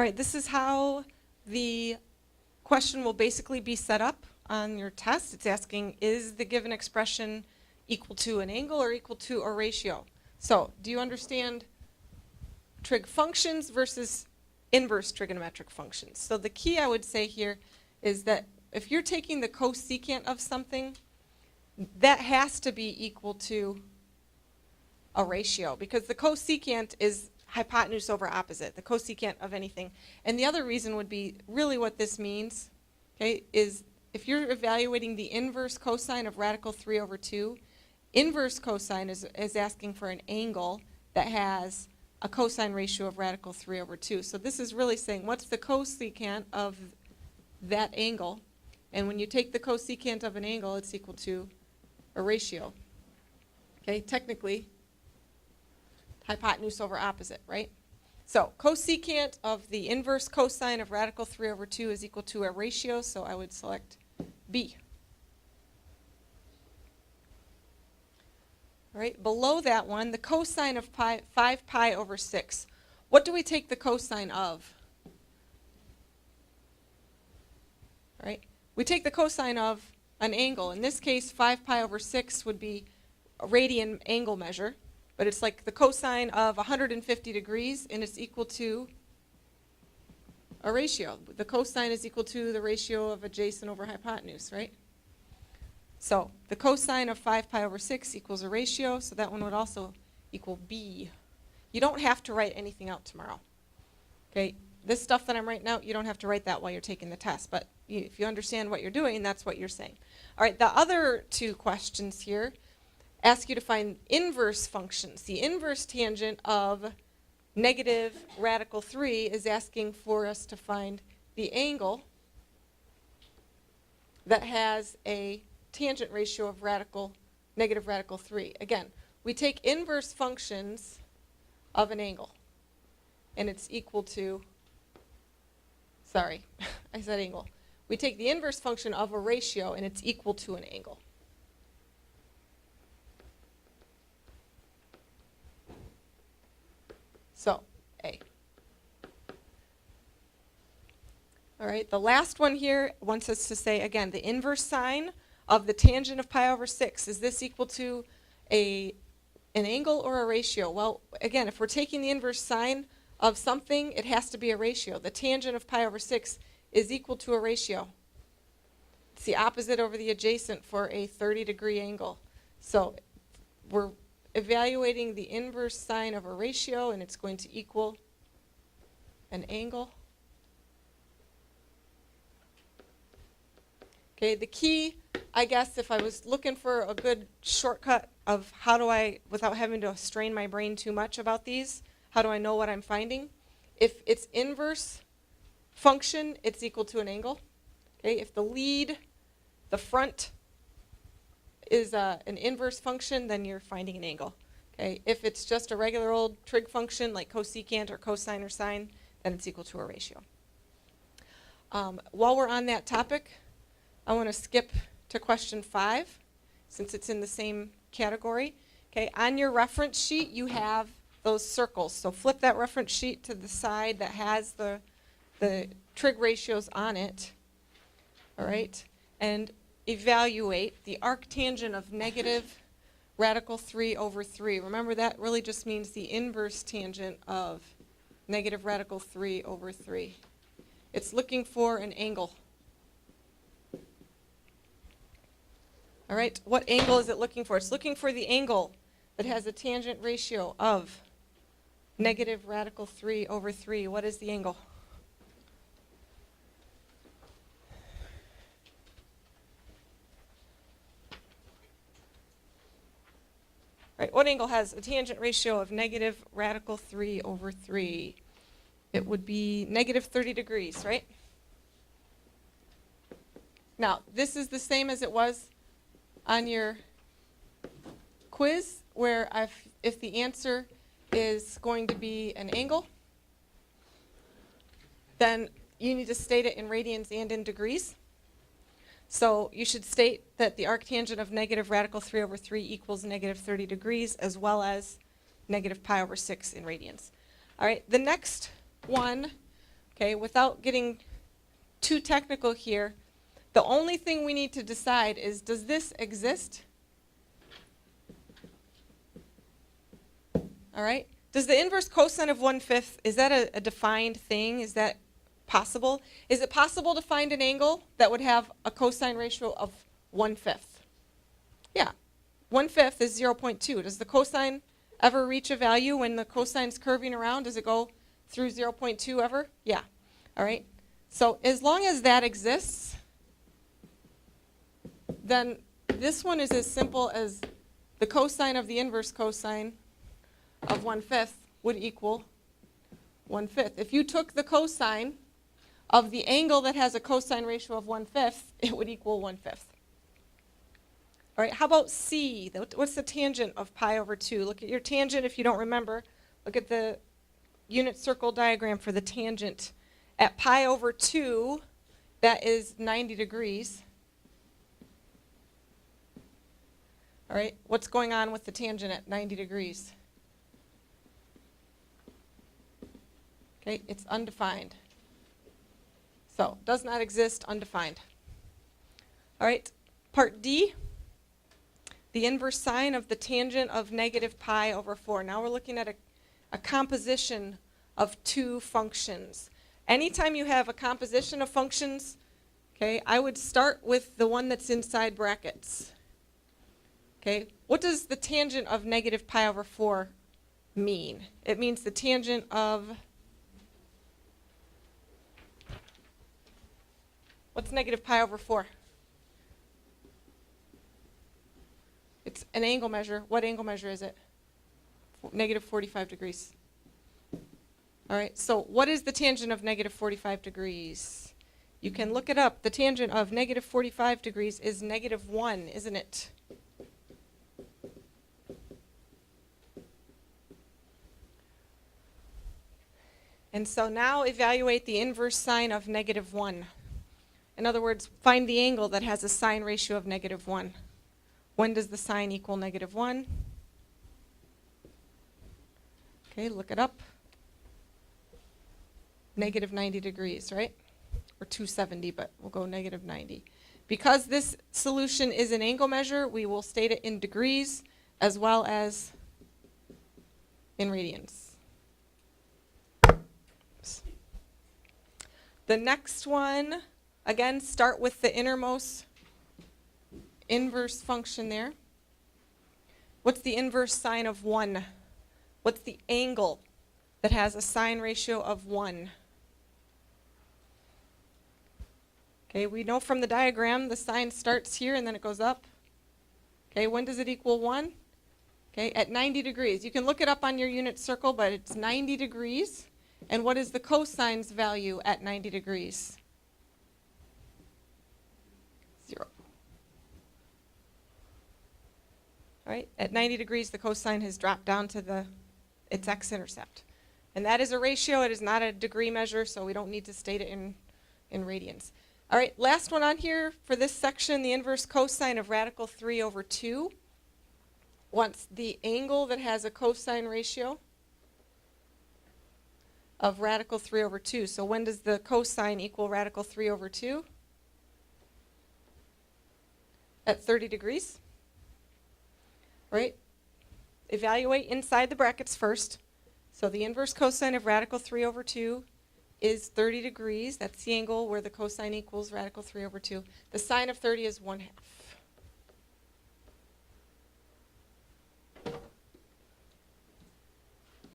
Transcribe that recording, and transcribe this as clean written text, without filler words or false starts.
All right, this is how the question will basically be set up on your test. It's asking, is the given expression equal to an angle or equal to a ratio? So, do you understand trig functions versus inverse trigonometric functions? So the key I would say here is that if you're taking the cosecant of something, that has to be equal to a ratio, because the cosecant is hypotenuse over opposite, the cosecant of anything. And the other reason would be really what this means, okay, is if you're evaluating the inverse cosine of radical 3 over 2, inverse cosine is asking for an angle that has a cosine ratio of radical 3 over 2. So this is really saying, what's the cosecant of that angle? And when you take the cosecant of an angle, it's equal to a ratio. Okay, technically, hypotenuse over opposite, right? So cosecant of the inverse cosine of radical 3 over 2 is equal to a ratio, so I would select B. All right, below that one, the cosine of 5 pi over 6. What do we take the cosine of? All right, we take the cosine of an angle. In this case, 5 pi over 6 would be a radian angle measure, but it's like the cosine of 150 degrees, and it's equal to a ratio. The cosine is equal to the ratio of adjacent over hypotenuse, right? So the cosine of 5 pi over 6 equals a ratio, so that one would also equal B. You don't have to write anything out tomorrow. Okay, this stuff that I'm writing out, you don't have to write that while you're taking the test, but if you understand what you're doing, that's what you're saying. All right, the other two questions here ask you to find inverse functions. The inverse tangent of negative radical 3 is asking for us to find the angle that has a tangent ratio of negative radical 3. Again, we take inverse functions of an angle, and it's equal to, sorry, I said angle. We take the inverse function of a ratio, and it's equal to an angle. So, A. All right, the last one here wants us to say, again, the inverse sine of the tangent of pi over 6. Is this equal to an angle or a ratio? Well, again, if we're taking the inverse sine of something, it has to be a ratio. The tangent of pi over 6 is equal to a ratio. It's the opposite over the adjacent for a 30-degree angle. So we're evaluating the inverse sine of a ratio, and it's going to equal an angle. Okay, the key, I guess, if I was looking for a good shortcut of how do I, without having to strain my brain too much about these, how do I know what I'm finding? If it's inverse function, it's equal to an angle. Okay, if the front is an inverse function, then you're finding an angle. Okay, if it's just a regular old trig function like cosecant or cosine or sine, then it's equal to a ratio. While we're on that topic, I want to skip to question 5, since it's in the same category. Okay, on your reference sheet, you have those circles. So flip that reference sheet to the side that has the trig ratios on it. All right, and evaluate the arctangent of negative radical 3 over 3. Remember, that really just means the inverse tangent of negative radical 3 over 3. It's looking for an angle. All right, what angle is it looking for? It's looking for the angle that has a tangent ratio of negative radical 3 over 3. What is the angle? Right, what angle has a tangent ratio of negative radical 3 over 3? It would be negative 30 degrees, right? Now, this is the same as it was on your quiz, where if the answer is going to be an angle, then you need to state it in radians and in degrees. So you should state that the arctangent of negative radical 3 over 3 equals negative 30 degrees, as well as negative pi over 6 in radians. All right, the next one, Okay, without getting too technical here, the only thing we need to decide is, does this exist? All right. Does the inverse cosine of 1/5, is that a defined thing? Is that possible? Is it possible to find an angle that would have a cosine ratio of 1/5? Yeah. 1/5 is 0.2. Does the cosine ever reach a value when the cosine's curving around? Does it go through 0.2 ever? Yeah. All right. So as long as that exists, then this one is as simple as the cosine of the inverse cosine of 1/5 would equal 1/5. If you took the cosine of the angle that has a cosine ratio of 1/5, it would equal 1/5. All right, how about C? What's the tangent of pi over 2? Look at your tangent if you don't remember. Look at the unit circle diagram for the tangent. At pi over 2, that is 90 degrees. All right, what's going on with the tangent at 90 degrees? Okay, it's undefined. So, does not exist, undefined. All right, part D, the inverse sine of the tangent of negative pi over 4. Now we're looking at a composition of two functions. Anytime you have a composition of functions, okay, I would start with the one that's inside brackets. Okay, what does the tangent of negative pi over 4 mean? It means the tangent of, what's negative pi over 4? It's an angle measure. What angle measure is it? Negative 45 degrees. All right, so what is the tangent of negative 45 degrees? You can look it up. The tangent of negative 45 degrees is -1, isn't it? And so now evaluate the inverse sine of -1. In other words, find the angle that has a sine ratio of -1. When does the sine equal -1? Okay, look it up. -90 degrees, right? Or 270, but we'll go -90. Because this solution is an angle measure, we will state it in degrees as well as in radians. The next one, again, start with the innermost inverse function there. What's the inverse sine of 1? What's the angle that has a sine ratio of 1? Okay, we know from the diagram the sine starts here and then it goes up. Okay, when does it equal 1? Okay, at 90 degrees. You can look it up on your unit circle, but it's 90 degrees. And what is the cosine's value at 90 degrees? 0. All right, at 90 degrees, the cosine has dropped down to its x-intercept. And that is a ratio. It is not a degree measure, so we don't need to state it in radians. All right, last one on here for this section, the inverse cosine of radical 3 over 2. Wants the angle that has a cosine ratio of radical 3 over 2. So when does the cosine equal radical 3 over 2? At 30 degrees. Right? Evaluate inside the brackets first. So the inverse cosine of radical 3 over 2 is 30 degrees. That's the angle where the cosine equals radical 3 over 2. The sine of 30 is 1/2.